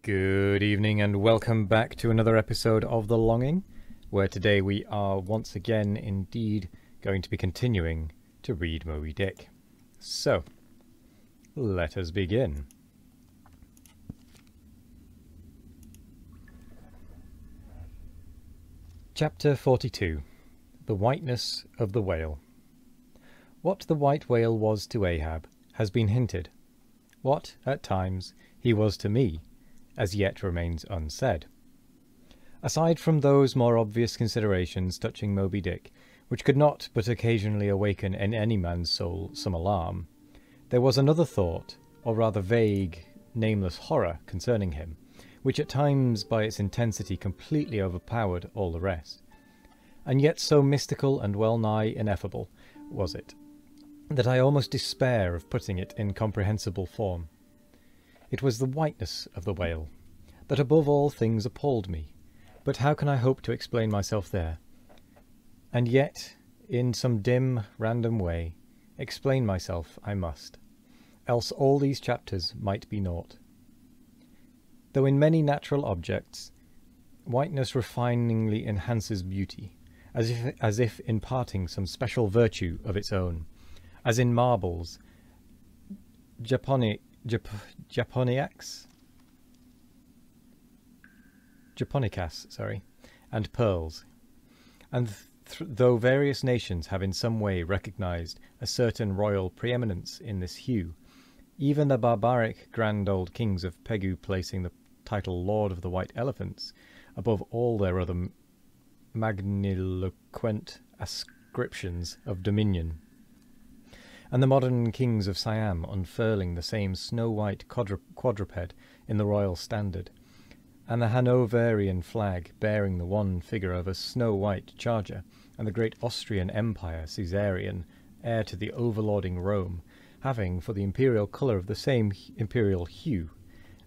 Good evening and welcome back to another episode of The Longing, where today we are once again indeed going to be continuing to read Moby Dick. So, let us begin. Chapter 42. The Whiteness of the Whale. What the white whale was to Ahab has been hinted. What, at times, he was to me, as yet remains unsaid. Aside from those more obvious considerations touching Moby Dick, which could not but occasionally awaken in any man's soul some alarm, there was another thought, or rather vague, nameless horror concerning him, which at times by its intensity completely overpowered all the rest. And yet so mystical and well-nigh ineffable was it, that I almost despair of putting it in comprehensible form. It was the whiteness of the whale that above all things appalled me, but how can I hope to explain myself there? And yet, in some dim, random way, explain myself I must, else all these chapters might be naught. Though in many natural objects, whiteness refiningly enhances beauty, as if imparting some special virtue of its own, as in marbles, Japonicas, and pearls, and though various nations have in some way recognized a certain royal preeminence in this hue, even the barbaric grand old kings of Pegu placing the title Lord of the White Elephants above all their other magniloquent ascriptions of dominion, and the modern kings of Siam unfurling the same snow-white quadruped in the royal standard, and the Hanoverian flag bearing the one figure of a snow-white charger, and the great Austrian Empire, Caesarian, heir to the overlording Rome, having for the imperial colour of the same imperial hue,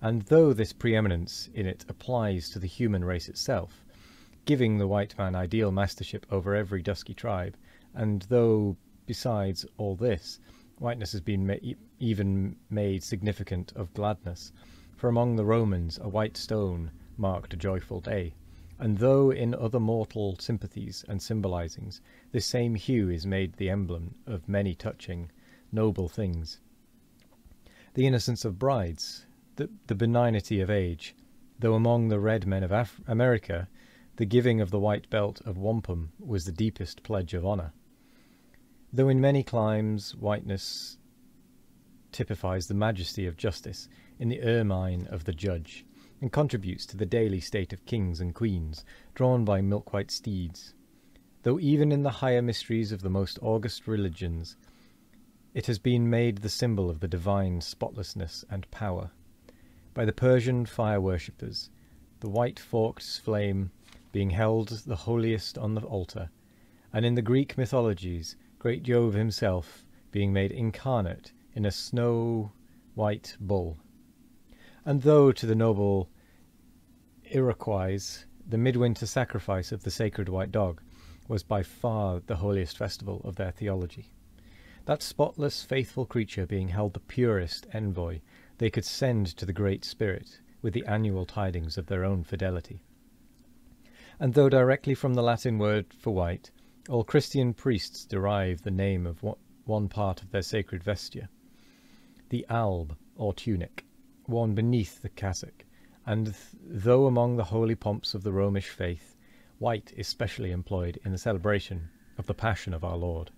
and though this preeminence in it applies to the human race itself, giving the white man ideal mastership over every dusky tribe, and though besides all this, whiteness has been even made significant of gladness, for among the Romans a white stone marked a joyful day, and though in other mortal sympathies and symbolizings this same hue is made the emblem of many touching, noble things. The innocence of brides, the benignity of age, though among the red men of America the giving of the white belt of wampum was the deepest pledge of honour. Though in many climes whiteness typifies the majesty of justice in the ermine of the judge, and contributes to the daily state of kings and queens, drawn by milk-white steeds, though even in the higher mysteries of the most august religions, it has been made the symbol of the divine spotlessness and power. By the Persian fire-worshippers, the white forked flame being held the holiest on the altar, and in the Greek mythologies, great Jove himself being made incarnate in a snow-white bull. And though to the noble Iroquois the midwinter sacrifice of the sacred white dog was by far the holiest festival of their theology, that spotless, faithful creature being held the purest envoy they could send to the Great Spirit with the annual tidings of their own fidelity. And though directly from the Latin word for white, all Christian priests derive the name of one part of their sacred vesture, the alb, or tunic, worn beneath the cassock, and though among the holy pomps of the Romish faith, white is specially employed in the celebration of the Passion of our Lord.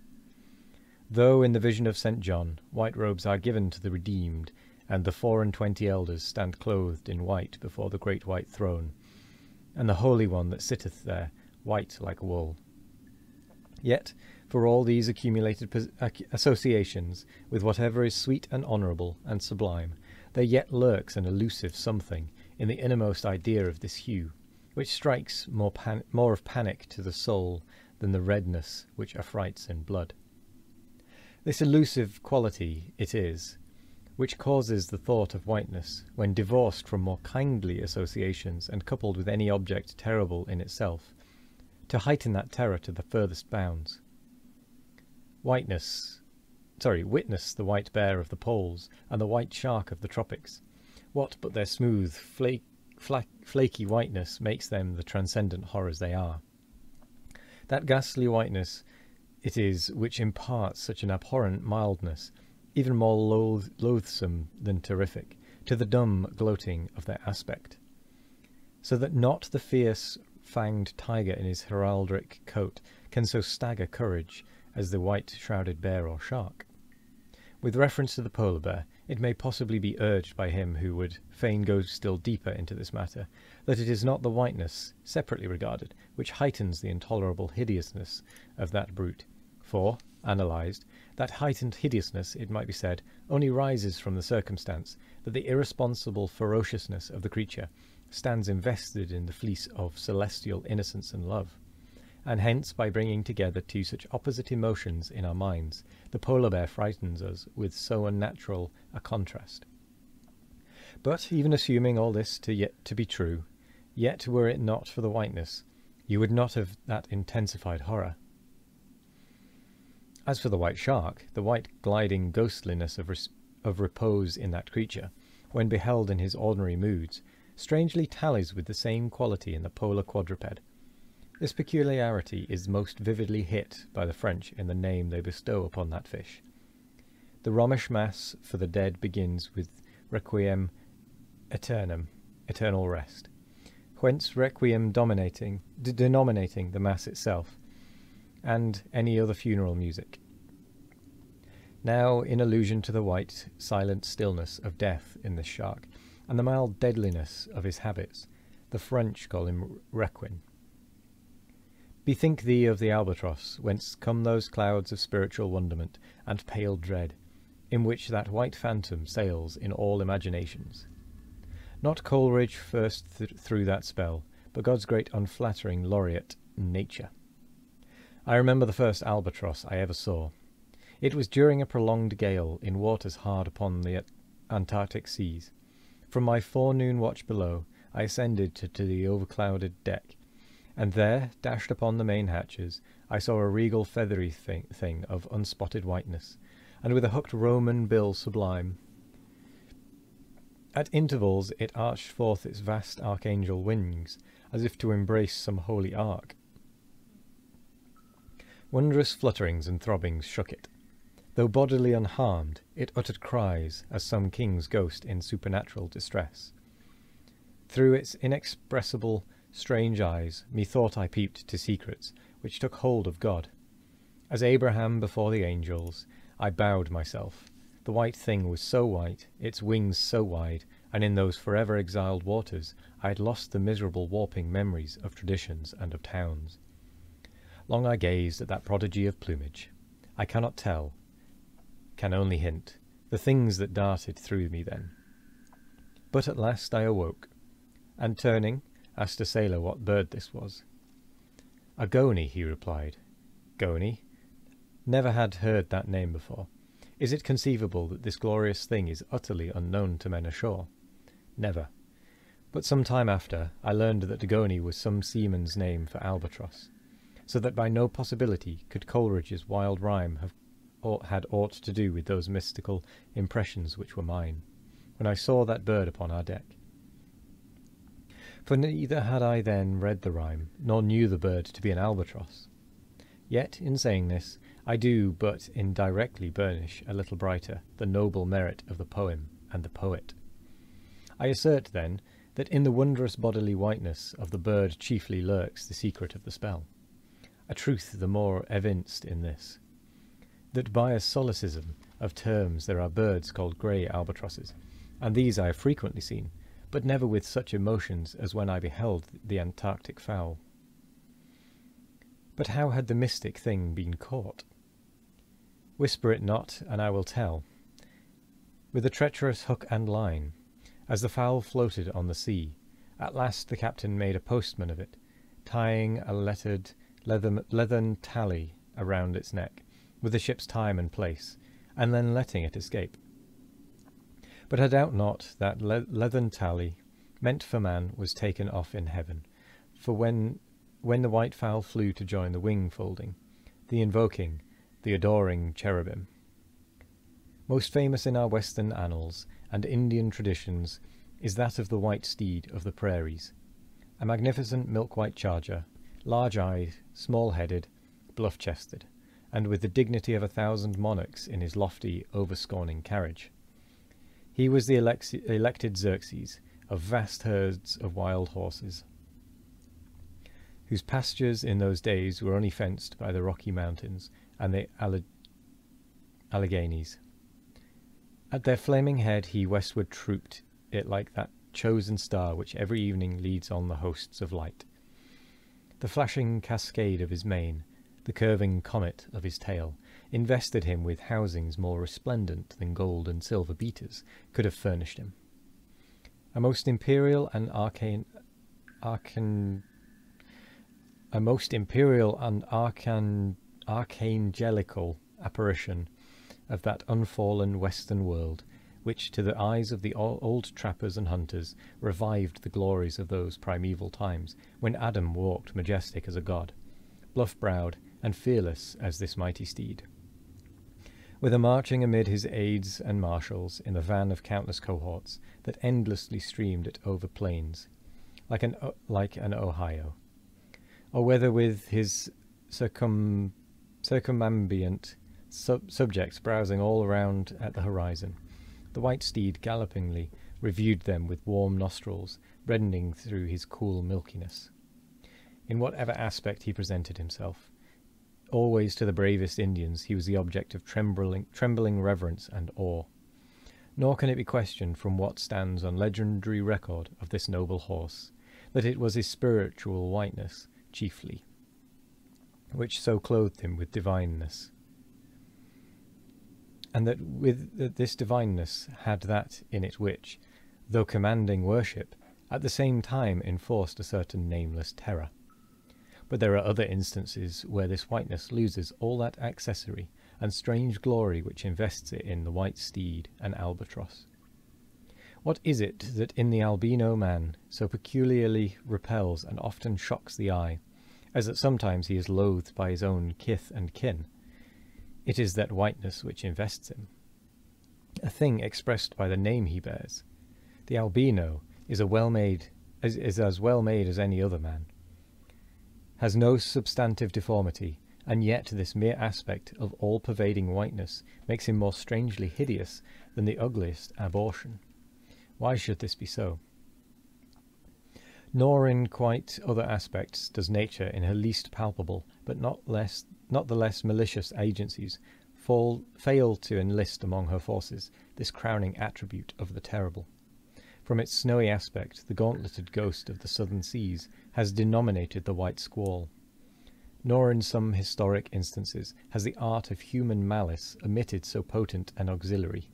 Though in the vision of St. John, white robes are given to the redeemed, and the 24 elders stand clothed in white before the great white throne, and the Holy One that sitteth there, white like wool. Yet, for all these accumulated associations with whatever is sweet and honourable and sublime, there yet lurks an elusive something in the innermost idea of this hue, which strikes more of panic to the soul than the redness which affrights in blood. This elusive quality it is which causes the thought of whiteness, when divorced from more kindly associations and coupled with any object terrible in itself, to heighten that terror to the furthest bounds. Witness the white bear of the poles and the white shark of the tropics. What but their smooth, flaky whiteness makes them the transcendent horrors they are. That ghastly whiteness it is which imparts such an abhorrent mildness, even more loathsome than terrific, to the dumb gloating of their aspect, so that not the fierce fanged tiger in his heraldic coat can so stagger courage as the white-shrouded bear or shark. With reference to the polar bear, it may possibly be urged by him who would fain go still deeper into this matter, that it is not the whiteness, separately regarded, which heightens the intolerable hideousness of that brute, for, analysed, that heightened hideousness, it might be said, only rises from the circumstance that the irresponsible ferociousness of the creature stands invested in the fleece of celestial innocence and love, and hence, by bringing together two such opposite emotions in our minds, the polar bear frightens us with so unnatural a contrast. But, even assuming all this to be true, yet were it not for the whiteness, you would not have that intensified horror. As for the white shark, the white gliding ghostliness of repose in that creature, when beheld in his ordinary moods, strangely tallies with the same quality in the polar quadruped. This peculiarity is most vividly hit by the French in the name they bestow upon that fish. The Romish Mass for the dead begins with Requiem Aeternam, eternal rest, whence Requiem denominating the Mass itself, and any other funeral music. Now, in allusion to the white, silent stillness of death in this shark, and the mild deadliness of his habits, the French call him Requin. Bethink thee of the albatross, whence come those clouds of spiritual wonderment and pale dread, in which that white phantom sails in all imaginations. Not Coleridge first threw that spell, but God's great unflattering laureate, Nature. I remember the first albatross I ever saw. It was during a prolonged gale in waters hard upon the Antarctic seas. From my forenoon watch below, I ascended to the overclouded deck, and there, dashed upon the main hatches, I saw a regal feathery thing of unspotted whiteness, and with a hooked Roman bill sublime. At intervals it arched forth its vast archangel wings, as if to embrace some holy ark. Wondrous flutterings and throbbings shook it. Though bodily unharmed, it uttered cries, as some king's ghost in supernatural distress. Through its inexpressible, strange eyes, methought I peeped to secrets which took hold of God. As Abraham before the angels, I bowed myself. The white thing was so white, its wings so wide, and in those forever exiled waters I had lost the miserable warping memories of traditions and of towns. Long I gazed at that prodigy of plumage. I cannot tell, can only hint, the things that darted through me then. But at last I awoke, and turning, asked a sailor what bird this was. A goney, he replied. Goney? Never had heard that name before. Is it conceivable that this glorious thing is utterly unknown to men ashore? Never. But some time after, I learned that goney was some seaman's name for albatross, so that by no possibility could Coleridge's wild rhyme have had aught to do with those mystical impressions which were mine, when I saw that bird upon our deck. For neither had I then read the rhyme, nor knew the bird to be an albatross. Yet, in saying this, I do but indirectly burnish a little brighter the noble merit of the poem and the poet. I assert, then, that in the wondrous bodily whiteness of the bird chiefly lurks the secret of the spell. A truth the more evinced in this, that by a solecism of terms there are birds called grey albatrosses, and these I have frequently seen, but never with such emotions as when I beheld the Antarctic fowl. But how had the mystic thing been caught? Whisper it not, and I will tell. With a treacherous hook and line, as the fowl floated on the sea, at last the captain made a postman of it, tying a lettered leathern tally around its neck, with the ship's time and place, and then letting it escape. But I doubt not that leathern tally meant for man was taken off in heaven, for when the white fowl flew to join the wing-folding, the invoking, the adoring cherubim. Most famous in our Western annals and Indian traditions is that of the white steed of the prairies, a magnificent milk-white charger, large-eyed, small-headed, bluff-chested, and with the dignity of 1,000 monarchs in his lofty, over-scorning carriage. He was the elected Xerxes of vast herds of wild horses, whose pastures in those days were only fenced by the Rocky Mountains and the Alleghanies. At their flaming head he westward trooped it like that chosen star which every evening leads on the hosts of light. The flashing cascade of his mane, the curving comet of his tail, invested him with housings more resplendent than gold and silver beaters could have furnished him. A most imperial and archangelical apparition of that unfallen western world, which to the eyes of the old trappers and hunters revived the glories of those primeval times, when Adam walked majestic as a god, bluff-browed and fearless as this mighty steed. Whether marching amid his aides and marshals in the van of countless cohorts that endlessly streamed it over plains, like an Ohio, or whether with his circumambient subjects browsing all around at the horizon, the white steed gallopingly reviewed them with warm nostrils reddening through his cool milkiness. In whatever aspect he presented himself, always to the bravest Indians he was the object of trembling reverence and awe. Nor can it be questioned from what stands on legendary record of this noble horse, that it was his spiritual whiteness, chiefly, which so clothed him with divineness, and that this divineness had that in it which, though commanding worship, at the same time enforced a certain nameless terror. But there are other instances where this whiteness loses all that accessory and strange glory which invests it in the white steed and albatross. What is it that in the albino man so peculiarly repels and often shocks the eye, as that sometimes he is loathed by his own kith and kin? It is that whiteness which invests him, a thing expressed by the name he bears. The albino is as well made as any other man, has no substantive deformity, and yet this mere aspect of all-pervading whiteness makes him more strangely hideous than the ugliest abortion. Why should this be so? Nor in quite other aspects does nature, in her least palpable, but not the less malicious agencies, fail to enlist among her forces this crowning attribute of the terrible. From its snowy aspect, the gauntleted ghost of the southern seas has denominated the white squall. Nor in some historic instances has the art of human malice omitted so potent an auxiliary.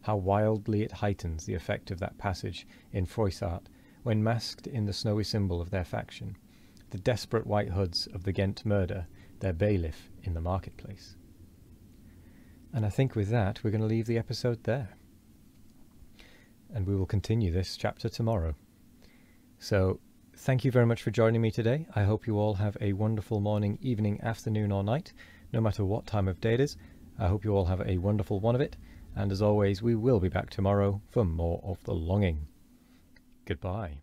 How wildly it heightens the effect of that passage in Froissart, when masked in the snowy symbol of their faction, the desperate white hoods of the Ghent murder their bailiff in the marketplace. And I think with that we're going to leave the episode there. And we will continue this chapter tomorrow. So, thank you very much for joining me today. I hope you all have a wonderful morning, evening, afternoon or night, no matter what time of day it is. I hope you all have a wonderful one of it. And as always, we will be back tomorrow for more of The Longing. Goodbye.